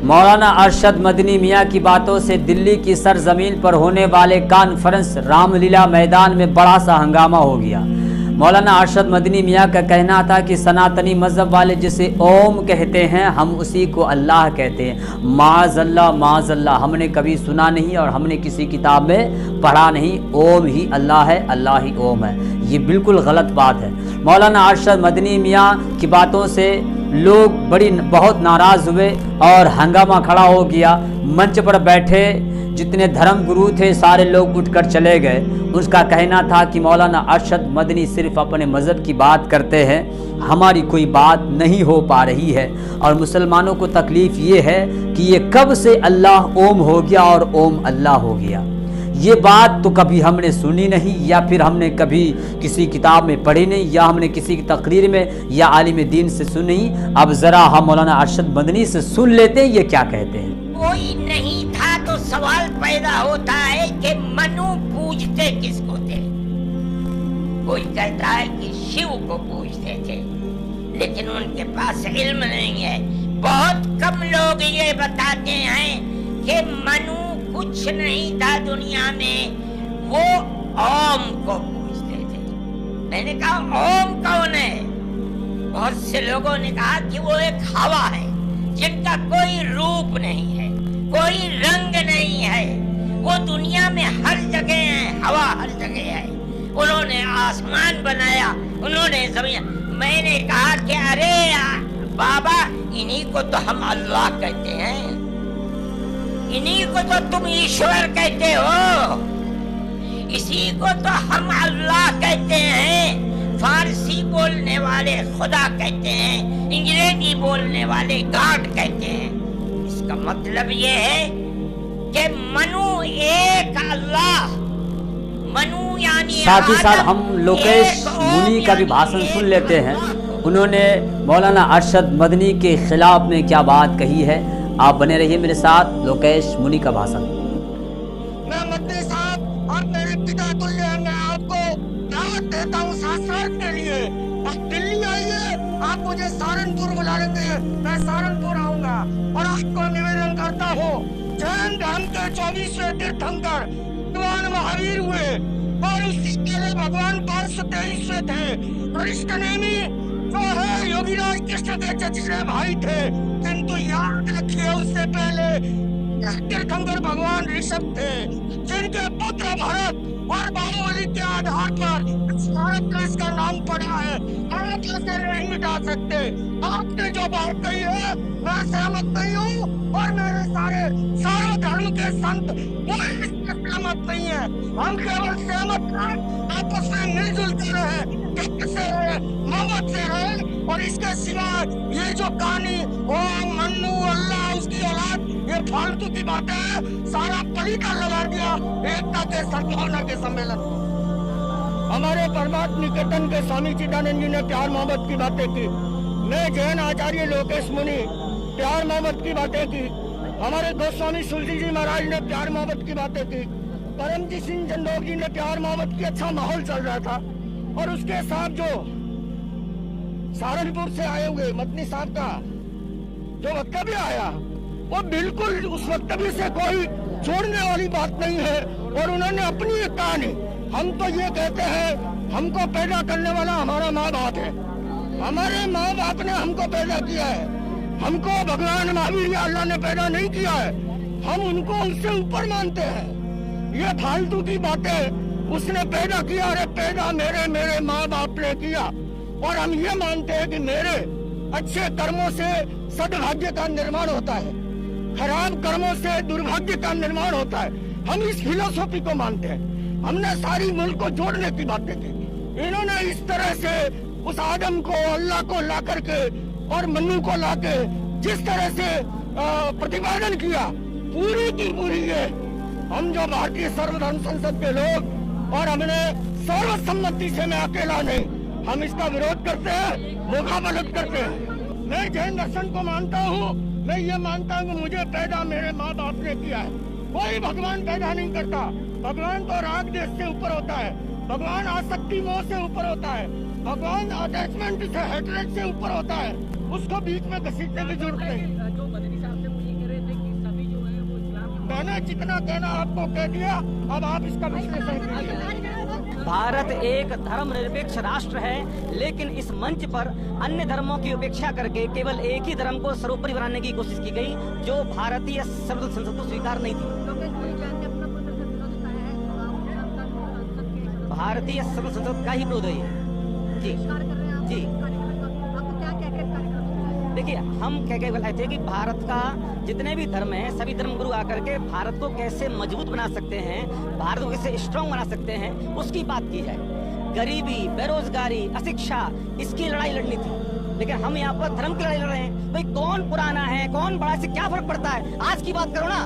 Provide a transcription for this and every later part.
मौलाना अरशद मदनी मियाँ की बातों से दिल्ली की सरजमीन पर होने वाले कॉन्फ्रेंस रामलीला मैदान में बड़ा सा हंगामा हो गया। मौलाना अरशद मदनी मियाँ का कहना था कि सनातनी मज़हब वाले जिसे ओम कहते हैं हम उसी को अल्लाह कहते हैं। माज़अल्लाह हमने कभी सुना नहीं और हमने किसी किताब में पढ़ा नहीं। ओम ही अल्लाह है, अल्लाह ही ओम है। ये बिल्कुल गलत बात है। मौलाना अरशद मदनी मियाँ की बातों से लोग बहुत नाराज़ हुए और हंगामा खड़ा हो गया। मंच पर बैठे जितने धर्म गुरु थे सारे लोग उठकर चले गए। उसका कहना था कि मौलाना अरशद मदनी सिर्फ अपने मज़हब की बात करते हैं, हमारी कोई बात नहीं हो पा रही है। और मुसलमानों को तकलीफ़ ये है कि ये कब से अल्लाह ओम हो गया और ओम अल्लाह हो गया। ये बात तो कभी हमने सुनी नहीं, या फिर हमने कभी किसी किताब में पढ़ी नहीं, या हमने किसी की तकरीर में या आलिम दीन से सुनी। अब ज़रा हम मौलाना अरशद मदनी से सुन लेते हैं ये क्या कहते हैं। कोई नहीं था तो सवाल पैदा होता है कि मनु पूजते किसको थे। कोई कहता है कि शिव को पूजते थे, लेकिन उनके पास इल्म नहीं है। बहुत कम लोग ये बताते हैं कि मनु कुछ नहीं था दुनिया में, वो ओम को पूजते थे। मैंने कहा ओम कौन है? बहुत से लोगों ने कहा कि वो एक हवा है जिनका कोई रूप नहीं है, कोई रंग नहीं है। वो दुनिया में हर जगह है, हवा हर जगह है। उन्होंने आसमान बनाया, उन्होंने जमीन। मैंने कहा कि अरे बाबा, इन्हीं को तो हम अल्लाह कहते हैं, इन्हीं को तो तुम ईश्वर कहते हो, इसी को तो हम अल्लाह कहते हैं। फारसी बोलने वाले खुदा कहते हैं, अंग्रेजी बोलने वाले गॉड कहते हैं। इसका मतलब ये है कि मनु एक अल्लाह, मनु यानी साथ ही साथ हम लोकेश मुनी का भी भाषण सुन लेते हैं। उन्होंने मौलाना अरशद मदनी के खिलाफ में क्या बात कही है। आप बने रहिए मेरे साथ। लोकेश मुनी का भाषण। मैं मदनी साहब और मेरे पिता तुल्य मैं आपको दावत देता हूँ शास्त्रार्थ के लिए। आप दिल्ली आइए, आप मुझे सहारनपुर बुला लेंगे, मैं सहारनपुर आऊंगा। और आपको निवेदन करता हूँ, जैन धर्म के 24वें तीर्थंकर भगवान महावीर हुए और उससे पहले भगवान 523वें थे। कृष्ण नेमी जो है योगीराज कृष्ण के चचेरे भाई थे, किंतु याद रखिए उससे पहले तीर्थंकर भगवान ऋषभ थे, जिनके पुत्र भरत और बाहुबली के आधार पर भारत का इसका नाम पड़ा है। आप इसे नहीं मिटा सकते। आपने जो बात कही है मैं सहमत नहीं हूँ, और मेरे सारे धर्म के संत वो इससे सहमत नहीं है। हम केवल सहमत हैं, आपस में मिलजुल कर रहे, मोहब्बत से रहे। और इसके सिवा ये जो कहानी ओम मन्नू अल्लाह उसकी औलाद, ये फालतू की बातें हैं। सारा पलीटा लगा दिया एकता के सद्भावना के सम्मेलन। हमारे परमात्म निकेतन के स्वामी चिदानंद जी ने प्यार मोहब्बत की बातें की। मैं जैन आचार्य लोकेश मुनि प्यार मोहब्बत की बातें की। हमारे गोस्वामी तुलसी जी महाराज ने प्यार मोहब्बत की बातें की। परमजीत सिंह जंदोग जी ने प्यार मोहब्बत की। अच्छा माहौल चल रहा था। और उसके साथ जो सहारनपुर से आए हुए मदनी साहब का जो वक्तव्य आया, वो बिल्कुल उस वक्तव्य से कोई जोड़ने वाली बात नहीं है। और उन्होंने अपनी एक कहानी, हम तो ये कहते हैं हमको पैदा करने वाला हमारा माँ बाप है, हमारे माँ बाप ने हमको पैदा किया है, हमको भगवान महावीर या अल्लाह ने पैदा नहीं किया है। हम उनको उससे ऊपर मानते हैं। ये फालतू की बातें, उसने पैदा किया, अरे पैदा मेरे माँ बाप ने किया। और हम ये मानते हैं कि मेरे अच्छे कर्मों से सद्भाग्य का निर्माण होता है, खराब कर्मों से दुर्भाग्य का निर्माण होता है। हम इस फिलोसॉफी को मानते हैं। हमने सारी मुल्क को जोड़ने की बातें की। इन्होंने इस तरह से उस आदम को अल्लाह को ला करके और मन्नू को लाके जिस तरह से प्रतिपादन किया, पूरी की पूरी ये हम जो भारतीय सर्वधर्म संसद के लोग, और हमने सर्वसम्मति से, मैं अकेला नहीं, हम इसका विरोध करते हैं, मुखाबलत करते हैं। मैं जैन दर्शन को मानता हूँ। मैं ये मानता हूँ कि मुझे पैदा मेरे माँ बाप ने किया है। कोई भगवान पैदा नहीं करता। भगवान तो राग देश से ऊपर होता है, भगवान आसक्ति मोह से ऊपर होता है, भगवान अटैचमेंट से हेट्रेड से ऊपर होता है। उसको बीच में घसीटने की जरूरत नहीं। मैंने जितना कहना आपको कह दिया, अब आप इसका विश्लेषण कीजिए। भारत एक धर्मनिरपेक्ष राष्ट्र है, लेकिन इस मंच पर अन्य धर्मों की उपेक्षा करके केवल एक ही धर्म को सर्वोपरि बनाने की कोशिश की गई, जो भारतीय सर्वोच्च संसद को स्वीकार नहीं थी। भारतीय सर्वोच्च संसद का ही विरोध है ये। जी जी, देखिए हम क्या कहते हैं कि भारत का जितने भी धर्म हैं, सभी धर्म गुरु आकर के भारत को कैसे मजबूत बना सकते हैं, भारत को कैसे स्ट्रांग बना सकते हैं, उसकी बात की जाए। गरीबी, बेरोजगारी, अशिक्षा, इसकी लड़ाई लड़नी थी, लेकिन हम यहाँ पर धर्म की लड़ाई लड़ रहे हैं। भाई कौन पुराना है, कौन बड़ा, से क्या फर्क पड़ता है? आज की बात करो ना।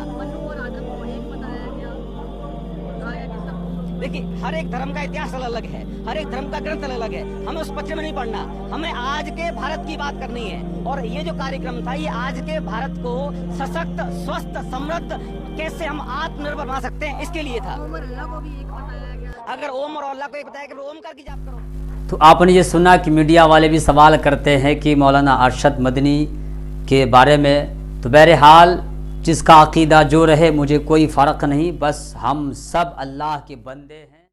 देखिए हर एक धर्म का इतिहास अलग अलग है, हर एक धर्म का ग्रंथ अलग अलग है, हमें उस पक्ष में नहीं पढ़ना, हमें आज के भारत की बात करनी है। और ये जो कार्यक्रम था, ये आज के भारत को सशक्त, स्वस्थ, समृद्ध कैसे हम आत्मनिर्भर बना सकते हैं, इसके लिए था। अगर ओम और अल्लाह को एक बताया कि ओमकार की जाप करो। तो आपने ये सुना कि मीडिया वाले भी सवाल करते हैं कि मौलाना अरशद मदनी के बारे में। तो बहरहाल जिसका अकीदा जो रहे, मुझे कोई फ़र्क नहीं, बस हम सब अल्लाह के बंदे हैं।